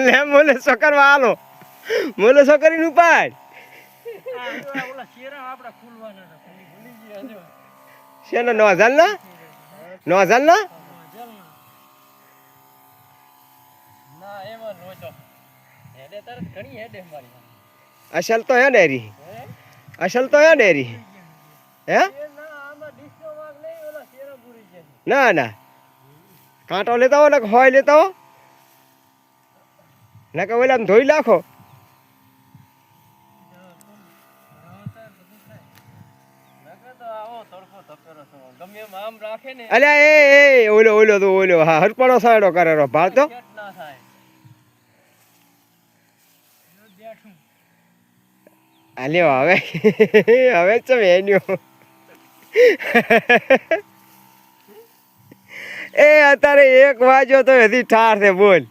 લે મોલે સકરવા હાલો મોલે સકરીનું પાડ ઓલા શેરા આપડા ખુલવાના હતા ભૂલી ગયા જો શેનો નોઝલ ના ના એમાં નોચો હેડે તરત ઘણી હેડે મારી અસલ તો હે ડેરી અસલ તો હે ડેરી હે ના આમાં ડિસ્કો વાગ નહીં ઓલા શેરા પૂરી છે ના ના કાંટો લેતા હો ને હોય લેતા હો ના કે ઓલા ધોઈ નાખો ગમે એમ આમ રાખે ને અલ્યા એ ઓલો તો ઓલો હા હરપડો સાયડો કરેલો ભારતો સેટ ના થાય આલ્યો હવે હવે ચમ એન્યો એ અત્યારે 1 વાગ્યો તો હજી ઠાર છે બોલ